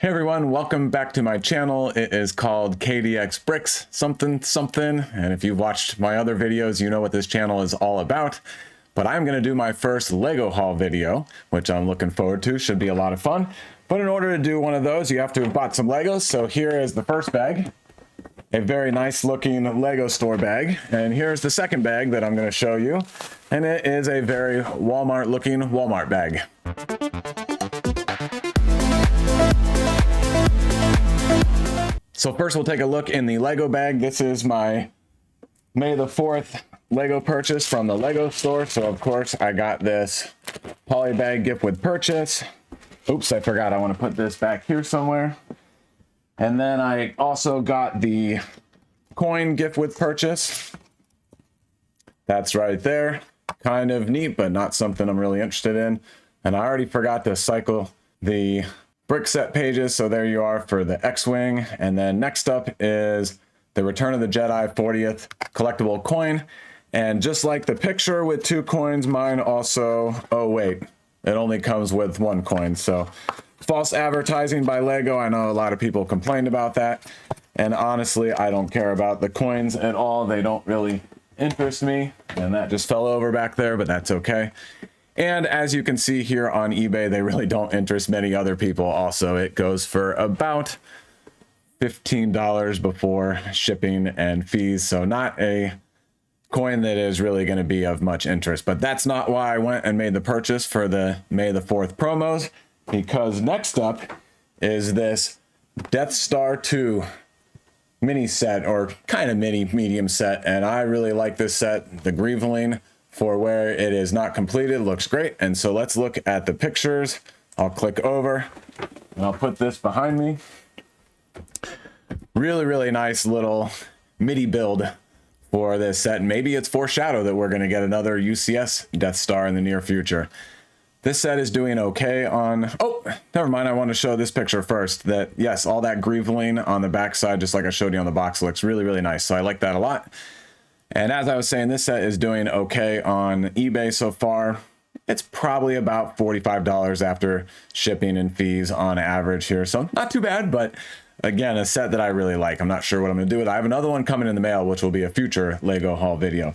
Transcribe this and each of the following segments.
Hey everyone, welcome back to my channel. It is called KDX Bricks something something, and if you've watched my other videos, you know what this channel is all about. But I'm going to do my first Lego haul video, which I'm looking forward to. Should be a lot of fun. But in order to do one of those, you have to have bought some Legos. So here is the first bag, a very nice looking Lego store bag. And here's the second bag that I'm going to show you. And it is a very Walmart looking Walmart bag. So first we'll take a look in the Lego bag. This is my May the 4th Lego purchase from the Lego store. So of course I got this poly bag gift with purchase. Oops, I forgot I want to put this back here somewhere. And then I also got the coin gift with purchase. That's right there. Kind of neat, but not something I'm really interested in. And I already forgot to cycle the brick set pages, so there you are for the X-Wing. And then next up is the Return of the Jedi 40th collectible coin. And just like the picture with 2 coins, mine also, oh wait, it only comes with 1 coin. So false advertising by Lego. I know a lot of people complained about that. And honestly, I don't care about the coins at all. They don't really interest me. And that just fell over back there, but that's okay. And as you can see here on eBay, they really don't interest many other people. Also, it goes for about $15 before shipping and fees. So not a coin that is really going to be of much interest. But that's not why I went and made the purchase for the May the 4th promos, because next up is this Death Star 2 mini set, or kind of mini medium set. And I really like this set. The Grieveling, for where it is not completed, looks great. And so let's look at the pictures. I'll click over and I'll put this behind me. Really nice little MIDI build for this set. Maybe it's foreshadow that we're going to get another UCS Death Star in the near future. This set is doing okay on, oh, never mind. I want to show this picture first. That yes, all that Grieveling on the backside, just like I showed you on the box, looks really nice. So I like that a lot. And as I was saying, this set is doing okay on eBay so far. It's probably about $45 after shipping and fees on average here. So not too bad, but again, a set that I really like. I'm not sure what I'm going to do with it. I have another one coming in the mail, which will be a future Lego haul video.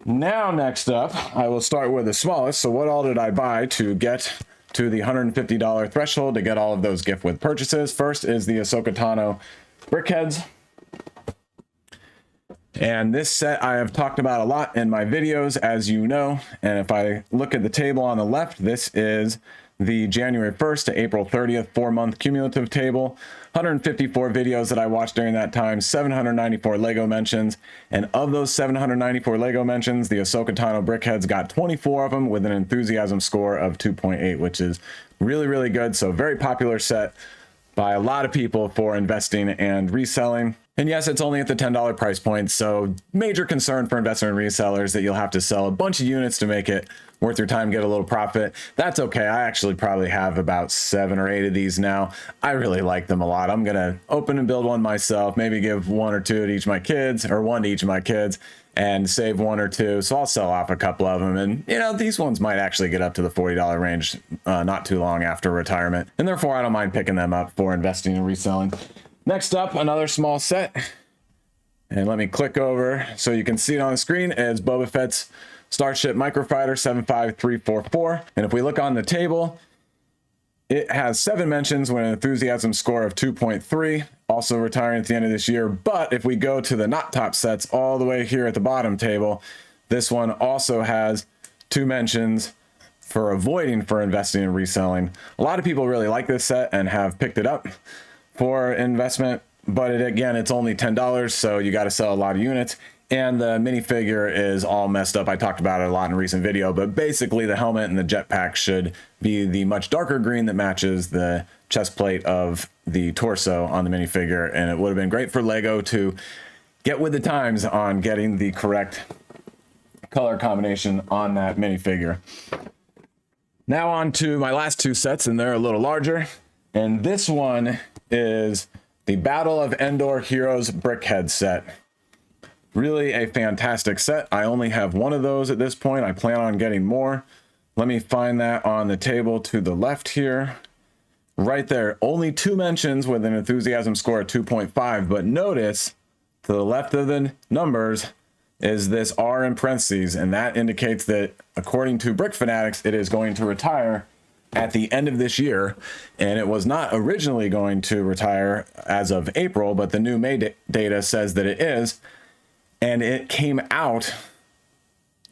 Now, next up, I will start with the smallest. So what all did I buy to get to the $150 threshold to get all of those gift with purchases? First is the Ahsoka Tano brickheads. And this set I have talked about a lot in my videos, as you know. And if I look at the table on the left, this is the January 1st to April 30th 4-month cumulative table. 154 videos that I watched during that time, 794 Lego mentions. And of those 794 Lego mentions, the Ahsoka Tano brickheads got 24 of them with an enthusiasm score of 2.8, which is really good. So very popular set by a lot of people for investing and reselling. And yes, it's only at the $10 price point, so major concern for investors and resellers that you'll have to sell a bunch of units to make it worth your time, get a little profit. That's okay. I actually probably have about 7 or 8 of these now. I really like them a lot. I'm gonna open and build one myself, maybe give 1 or 2 to each of my kids, or 1 to each of my kids, and save 1 or 2. So I'll sell off a couple of them. And you know, these ones might actually get up to the $40 range not too long after retirement. And therefore I don't mind picking them up for investing and reselling. Next up, another small set. And let me click over so you can see it on the screen. Is Boba Fett's Starship Microfighter 75344. And if we look on the table, it has 7 mentions with an enthusiasm score of 2.3, also retiring at the end of this year. But if we go to the not top sets all the way here at the bottom table, this one also has 2 mentions for avoiding for investing and reselling. A lot of people really like this set and have picked it up for investment, but again, it's only $10, so you got to sell a lot of units. And the minifigure is all messed up. I talked about it a lot in a recent video, but basically the helmet and the jetpack should be the much darker green that matches the chest plate of the torso on the minifigure. And it would have been great for Lego to get with the times on getting the correct color combination on that minifigure. Now on to my last 2 sets, and they're a little larger. And this one is the Battle of Endor Heroes Brickhead set. Really a fantastic set. I only have 1 of those at this point. I plan on getting more. Let me find that on the table to the left here. right there. Only 2 mentions with an enthusiasm score of 2.5, but notice to the left of the numbers is this R in parentheses, and that indicates that according to Brick Fanatics, it is going to retire at the end of this year, and it was not originally going to retire as of April, but the new May data says that it is, and it came out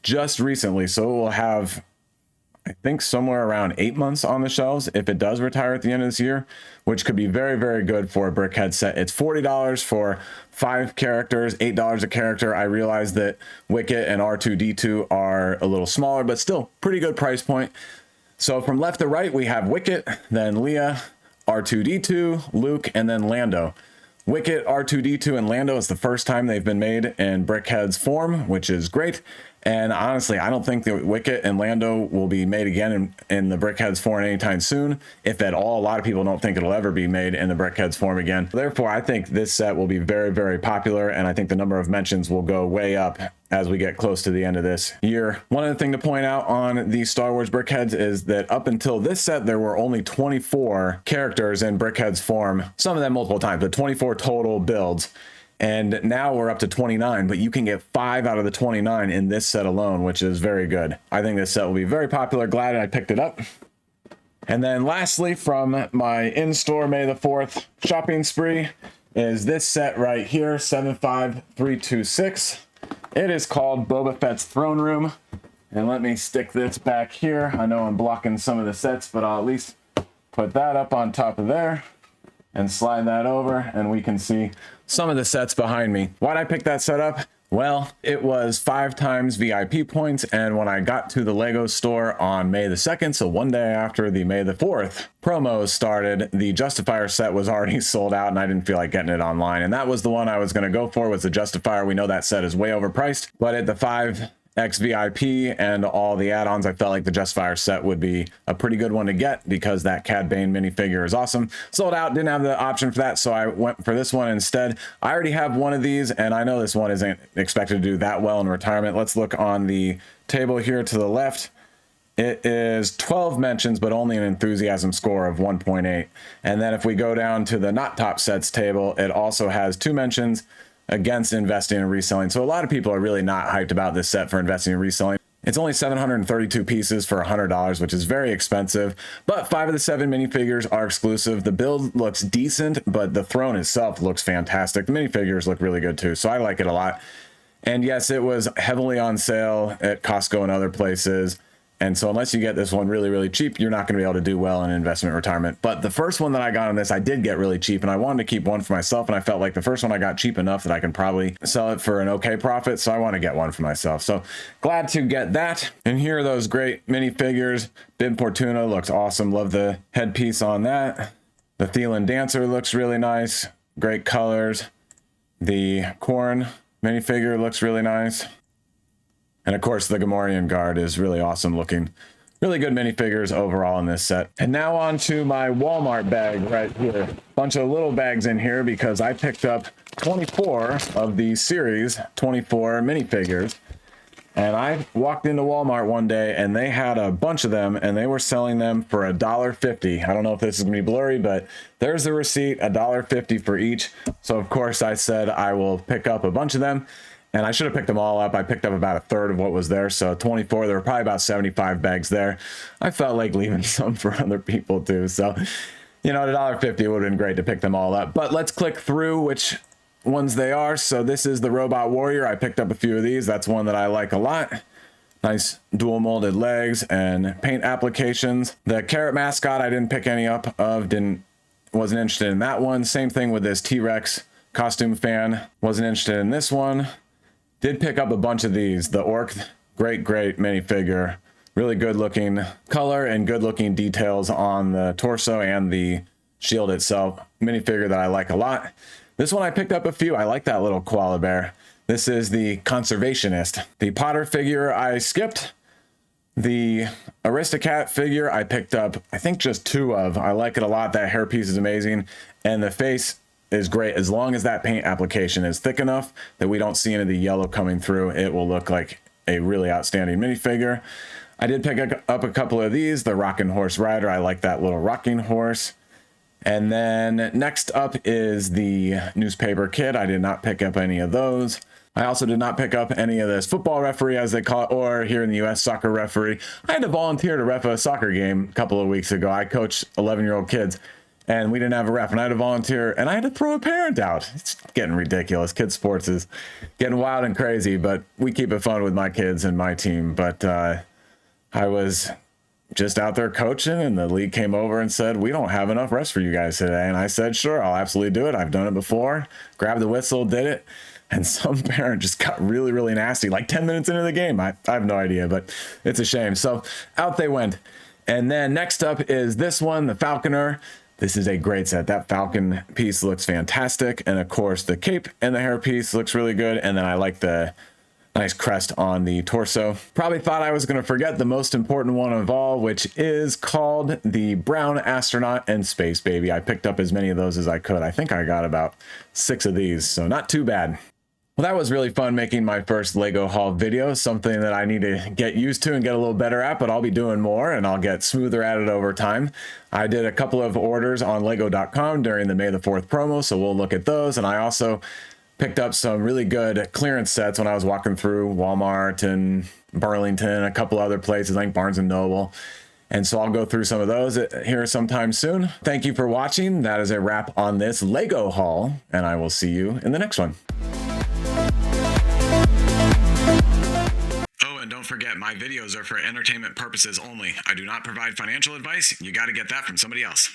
just recently, so it will have, I think, somewhere around 8 months on the shelves if it does retire at the end of this year, which could be very, very good for a Brickhead set. It's $40 for 5 characters, $8 a character. I realize that Wicket and R2-D2 are a little smaller, but still pretty good price point. So from left to right, we have Wicket, then Leah, R2-D2, Luke, and then Lando. Wicket, R2-D2, and Lando is the first time they've been made in Brickhead's form, which is great. And honestly, I don't think that Wicket and Lando will be made again in the Brickhead's form anytime soon. If at all, a lot of people don't think it'll ever be made in the Brickhead's form again. Therefore, I think this set will be very, very popular, and I think the number of mentions will go way up as we get close to the end of this year. One other thing to point out on the Star Wars Brickheads is that up until this set, there were only 24 characters in Brickhead's form, some of them multiple times, but 24 total builds. And now we're up to 29, but you can get 5 out of the 29 in this set alone, which is very good. I think this set will be very popular. Glad I picked it up. And then lastly, from my in-store May the 4th shopping spree is this set right here, 75326. It is called Boba Fett's Throne Room. And let me stick this back here. I know I'm blocking some of the sets, but I'll at least put that up on top of there and slide that over, and we can see some of the sets behind me. Why'd I pick that set up? Well, it was 5 times VIP points, and when I got to the Lego store on May the 2nd, so one day after the May the 4th promos started, the Justifier set was already sold out, and I didn't feel like getting it online. And that was the one I was gonna go for, was the Justifier. We know that set is way overpriced, but at the 5x VIP and all the add-ons, I felt like the Justifier set would be a pretty good one to get because that Cad Bane minifigure is awesome. Sold out, didn't have the option for that, so I went for this one instead. I already have one of these, and I know this one isn't expected to do that well in retirement. Let's look on the table here to the left. It is 12 mentions, but only an enthusiasm score of 1.8. And then if we go down to the not top sets table, it also has 2 mentions against investing and reselling. So a lot of people are really not hyped about this set for investing and reselling. It's only 732 pieces for $100, which is very expensive, but 5 of the 7 minifigures are exclusive. The build looks decent, but the throne itself looks fantastic. The minifigures look really good too, so I like it a lot. And yes, it was heavily on sale at Costco and other places. And so unless you get this one really, really cheap, you're not going to be able to do well in investment retirement. But the first one that I got on this, I did get really cheap, and I wanted to keep one for myself. And I felt like the first one I got cheap enough that I can probably sell it for an okay profit. So I want to get one for myself. So glad to get that. And here are those great minifigures. Bib Fortuna looks awesome. Love the headpiece on that. The Thielen Dancer looks really nice. Great colors. The Corn minifigure looks really nice. And of course, the Gamorrean Guard is really awesome looking. Really good minifigures overall in this set. And now on to my Walmart bag right here. Bunch of little bags in here because I picked up 24 of the series 24 minifigures. And I walked into Walmart one day and they had a bunch of them and they were selling them for $1.50. I don't know if this is gonna be blurry, but there's the receipt, $1.50 for each. So of course I said I will pick up a bunch of them. And I should have picked them all up. I picked up about a third of what was there. So 24, there were probably about 75 bags there. I felt like leaving some for other people too. So, you know, at $1.50, it would have been great to pick them all up. But let's click through which ones they are. So this is the Robot Warrior. I picked up a few of these. That's one that I like a lot. Nice dual molded legs and paint applications. The Carrot mascot, I didn't pick any up of. Wasn't interested in that one. Same thing with this T-Rex costume fan. Wasn't interested in this one. Did pick up a bunch of these. The Orc, great minifigure. Really good looking color and good looking details on the torso and the shield itself. Minifigure that I like a lot. This one I picked up a few. I like that little koala bear. This is the Conservationist. The Potter figure I skipped. The Aristocat figure I picked up, I think just 2 of. I like it a lot. That hairpiece is amazing. And the face is great. As long as that paint application is thick enough that we don't see any of the yellow coming through, it will look like a really outstanding minifigure. I did pick up a couple of these. The Rocking Horse Rider, I like that little rocking horse. And then next up is the newspaper kid. I did not pick up any of those. I also did not pick up any of this football referee, as they call it, or here in the US, soccer referee. I had to volunteer to ref a soccer game a couple of weeks ago. I coach 11-year-old kids, and we didn't have a ref, and I had to volunteer, and I had to throw a parent out. It's getting ridiculous. Kids sports is getting wild and crazy, but we keep it fun with my kids and my team. But I was just out there coaching, and the league came over and said, we don't have enough refs for you guys today. And I said, sure, I'll absolutely do it. I've done it before. Grabbed the whistle, did it. And some parent just got really, really nasty, like 10 minutes into the game. I have no idea, but it's a shame. So out they went. And then next up is this one, the Falconer. This is a great set. That Falcon piece looks fantastic. And of course, the cape and the hair piece looks really good. And then I like the nice crest on the torso. Probably thought I was going to forget the most important one of all, which is called the Brown Astronaut and Space Baby. I picked up as many of those as I could. I think I got about 6 of these, so not too bad. Well, that was really fun making my first Lego haul video, something that I need to get used to and get a little better at, but I'll be doing more and I'll get smoother at it over time. I did a couple of orders on lego.com during the May the 4th promo, so we'll look at those. And I also picked up some really good clearance sets when I was walking through Walmart and Burlington, a couple other places like Barnes & Noble. And so I'll go through some of those here sometime soon. Thank you for watching. That is a wrap on this Lego haul, and I will see you in the next one. Oh, and don't forget, my videos are for entertainment purposes only. I do not provide financial advice. You got to get that from somebody else.